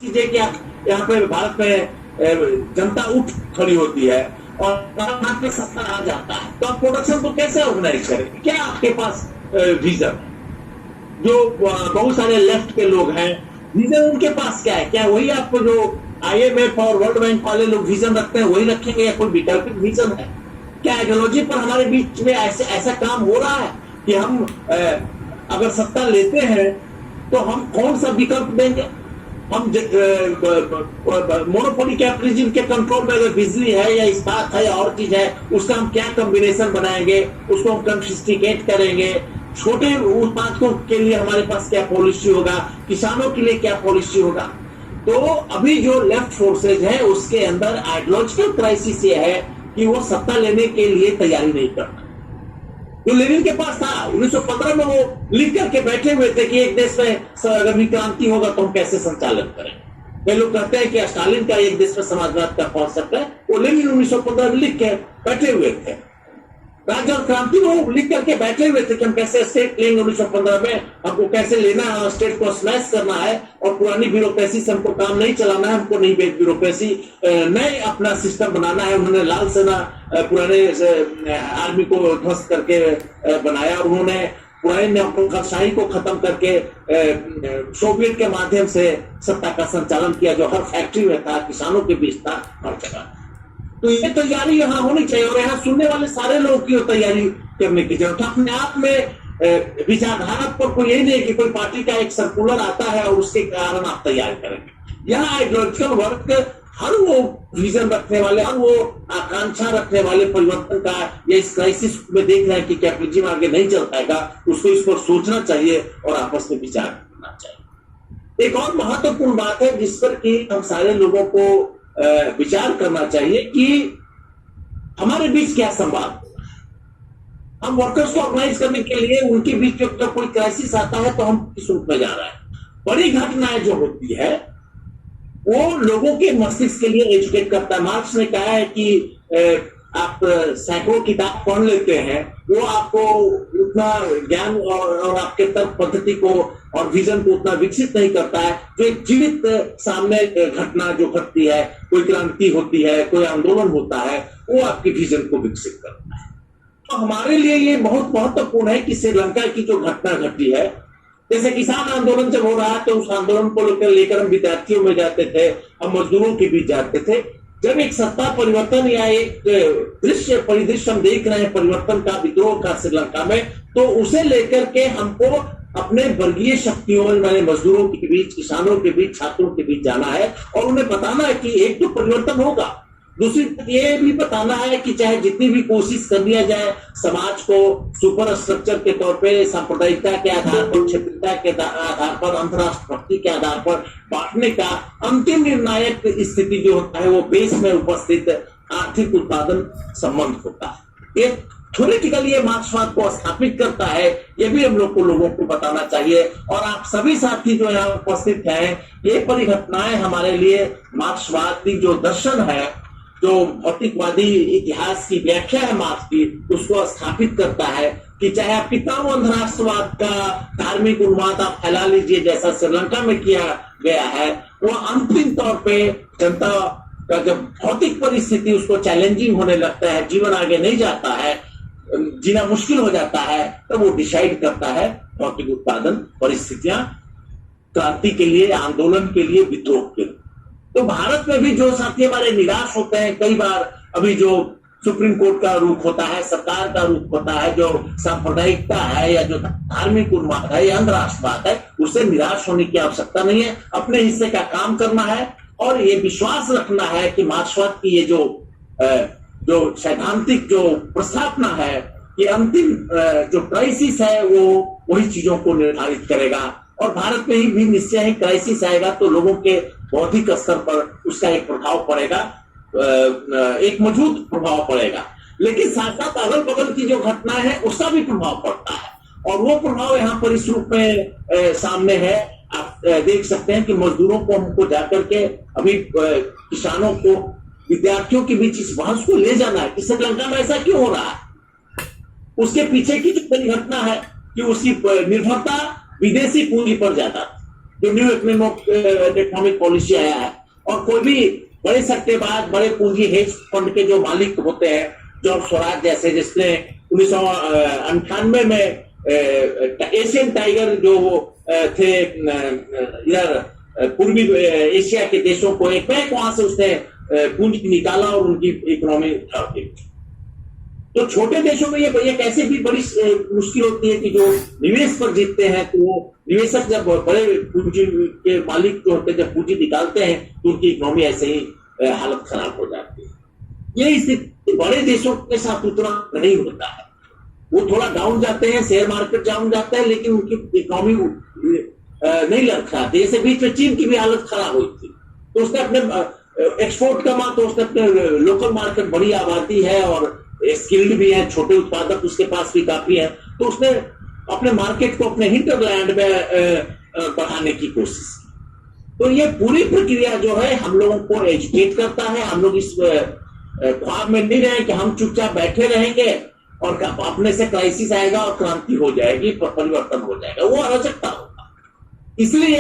चीजें क्या यहाँ पे भारत में जनता उठ खड़ी होती है और हाथ में सत्ता आ जाता है, तो आप प्रोडक्शन को कैसे ऑर्गेनाइज करेंगे? क्या आपके पास विजन? जो बहुत सारे लेफ्ट के लोग हैं, विजन उनके पास क्या है? क्या वही आपको जो IMF और वर्ल्ड बैंक वाले लोग विजन रखते हैं वही रखेंगे, या कोई वैकल्पिक विजन है? क्या आइडियोलॉजी पर हमारे बीच में ऐसा काम हो रहा है कि हम अगर सत्ता लेते हैं तो हम कौन सा विकल्प देंगे? हम मोनोपोली कैपिटलिज्म के कंट्रोल में अगर बिजली है या इस्पात है या और चीज है, उसका हम क्या कॉम्बिनेशन बनाएंगे, उसको हम कंसिस्टिकेट करेंगे। छोटे उत्पादकों के लिए हमारे पास क्या पॉलिसी होगा, किसानों के लिए क्या पॉलिसी होगा? तो अभी जो लेफ्ट फोर्सेज है उसके अंदर आइडियोलॉजिकल क्राइसिस ये है कि वो सत्ता लेने के लिए तैयारी नहीं करता। जो लेनिन के पास था 1915 में, वो लिख करके बैठे हुए थे कि एक देश में अगर विक्रांति होगा तो हम कैसे संचालन करें। कई लोग कहते हैं कि स्टालिन का एक देश में समाजवाद का कॉन्सेप्ट है, वो लेनिन 1915 में लिख के बैठे हुए थे। राज्य और क्रांति में वो लिख करके बैठे हुए थे कि हम कैसे स्टेट लेंगे 1915 में, हमको कैसे लेना है, स्टेट को स्मैश करना है और पुरानी ब्यूरोक्रेसी से हमको काम नहीं चलाना है, हमको नई ब्यूरोक्रेसी नए अपना सिस्टम बनाना है। उन्होंने लाल सेना पुराने आर्मी को ध्वस्त करके बनाया, उन्होंने पुराने नौकरशाही को खत्म करके सोवियत के माध्यम से सत्ता का संचालन किया, जो हर फैक्ट्री में था, किसानों के बीच था, हर जगह। तो ये तैयारी यहाँ होनी चाहिए और यहाँ सुनने वाले सारे लोगों की तैयारी करने की जरूरत है। अपने आप में विचारधारा पर कोई यही नहीं कि कोई पार्टी का एक सर्कुलर आता है और उसके कारण आप तैयार करेंगे। यहाँ आइडियोलॉजिकल वर्क हर वो विजन रखने वाले, हर वो आकांक्षा रखने वाले परिवर्तन का, या इस क्राइसिस में देख रहे हैं कि कैपिटलिज्म आगे नहीं चल पाएगा, उसको इस पर सोचना चाहिए और आपस में विचार करना चाहिए। एक और महत्वपूर्ण बात है जिस पर कि हम सारे लोगों को विचार करना चाहिए कि हमारे बीच क्या संवाद होगा। हम वर्कर्स को ऑर्गेनाइज करने के लिए उनके बीच जब कोई क्राइसिस आता है तो हम किस रूप में जा रहे हैं। बड़ी घटनाएं जो होती है वो लोगों के मस्तिष्क के लिए एजुकेट करता है। मार्क्स ने कहा है कि आप सैकड़ों किताब पढ़ लेते हैं, वो आपको उतना ज्ञान और आपके तर्क पद्धति को और विजन को उतना विकसित नहीं करता है जो एक जीवित सामने घटना जो घटती है, कोई क्रांति होती है, कोई आंदोलन होता है, वो आपके विजन को विकसित करता है। तो हमारे लिए ये बहुत महत्वपूर्ण है कि श्रीलंका की जो घटना घटी है, जैसे किसान आंदोलन जब हो रहा है तो उस आंदोलन को लेकर हम विद्यार्थियों में जाते थे, हम मजदूरों के बीच जाते थे। जब एक सत्ता परिवर्तन या एक परिदृश्य हम देख रहे हैं परिवर्तन का, विद्रोह का श्रीलंका में, तो उसे लेकर के हमको अपने वर्गीय शक्तियों माने मजदूरों के बीच, किसानों के बीच, छात्रों के बीच जाना है और उन्हें बताना है कि एक तो परिवर्तन होगा, दूसरी ये भी बताना है कि चाहे जितनी भी कोशिश कर लिया जाए समाज को सुपर स्ट्रक्चर के तौर पे, सांप्रदायिकता के आधार पर, क्षेत्रीयता के आधार पर, अंतरराष्ट्र भक्ति के आधार पर बांटने का अंतिम निर्णायक स्थिति जो होता है वो बेस में उपस्थित आर्थिक उत्पादन संबंध होता है। ये थ्योरेटिकली ये मार्क्सवाद को स्थापित करता है, ये भी हम लोगों को बताना चाहिए। और आप सभी साथी जो यहाँ उपस्थित हैं, ये परिघटनाएं हमारे लिए मार्क्सवादी जो दर्शन है, जो भौतिकवादी इतिहास की व्याख्या है मार्क्स की, उसको स्थापित करता है कि चाहे आप कितना अंधराष्ट्रवाद का धार्मिक उन्माद आप फैला लीजिए जैसा श्रीलंका में किया गया है, वो अंतिम तौर पे जनता का जब भौतिक परिस्थिति उसको चैलेंजिंग होने लगता है, जीवन आगे नहीं जाता है, जीना मुश्किल हो जाता है, तब वो डिसाइड करता है भौतिक उत्पादन परिस्थितियां क्रांति के लिए, आंदोलन के लिए, विद्रोह के लिए। तो भारत में भी जो साथी हमारे निराश होते हैं कई बार, अभी जो सुप्रीम कोर्ट का रुख होता है, सरकार का रुख होता है, जो सांप्रदायिकता है या जो धार्मिक उन्माद है या अंधराष्ट्रवाद है, उससे निराश होने की आवश्यकता नहीं है। अपने हिस्से का काम करना है और ये विश्वास रखना है कि मार्क्सवाद की ये जो सैद्धांतिक जो प्रस्थापना है, ये अंतिम जो क्राइसिस है वो वही चीजों को निर्धारित करेगा। और भारत में ही भी निश्चय ही क्राइसिस आएगा तो लोगों के बौद्धिक स्तर पर उसका एक प्रभाव पड़ेगा, एक मजबूत प्रभाव पड़ेगा। लेकिन साथ साथ अगल बगल की जो घटना है उसका भी प्रभाव पड़ता है और वो प्रभाव यहाँ पर इस रूप में सामने है। आप देख सकते हैं कि मजदूरों को हमको जाकर के अभी किसानों को, विद्यार्थियों के बीच इस बहस को ले जाना है कि श्रीलंका में ऐसा क्यों हो रहा है। उसके पीछे की जो परिघटना है कि उसकी निर्भरता विदेशी पूंजी पर ज्यादा, जो न्यू इकोनॉमिक पॉलिसी आया है। और कोई भी बड़े सट्टेबाज, बड़े पूंजी हेज फंड के जो मालिक होते हैं, जॉर्ज स्वराज जैसे, जिसने 1998 में एशियन टाइगर जो थे इधर पूर्वी एशिया के देशों को एक बैक वहां से उसने पूंजी निकाला और उनकी इकोनॉमी उठाई। तो छोटे देशों में ये कैसे भी बड़ी मुश्किल होती है कि जो निवेश पर जीतते हैं, तो वो निवेशक जब बड़े पूंजी के मालिक जो होते हैं जब पूंजी निकालते हैं तो उनकी इकोनॉमी ऐसे ही हालत खराब हो जाती है। ये स्थिति बड़े देशों के साथ उतना नहीं होता है। वो थोड़ा डाउन जाते हैं, शेयर मार्केट डाउन जाता है, लेकिन उनकी इकोनॉमी नहीं लड़खड़ाती। जैसे बीच में चीन की भी हालत खराब हुई थी, तो उसने अपने एक्सपोर्ट कमा, तो उसने अपने लोकल मार्केट, बड़ी आबादी है और स्किल्ड भी है, छोटे उत्पादक उसके पास भी काफी है, तो उसने अपने मार्केट को अपने हिंटरलैंड में बढ़ाने की कोशिश की। तो ये पूरी प्रक्रिया जो है हम लोगों को एजुकेट करता है। हम लोग इस ख्वाब में नहीं रहे कि हम चुपचाप बैठे रहेंगे और अपने से क्राइसिस आएगा और क्रांति हो जाएगी, परिवर्तन हो जाएगा, वो अराजकता होगा। इसलिए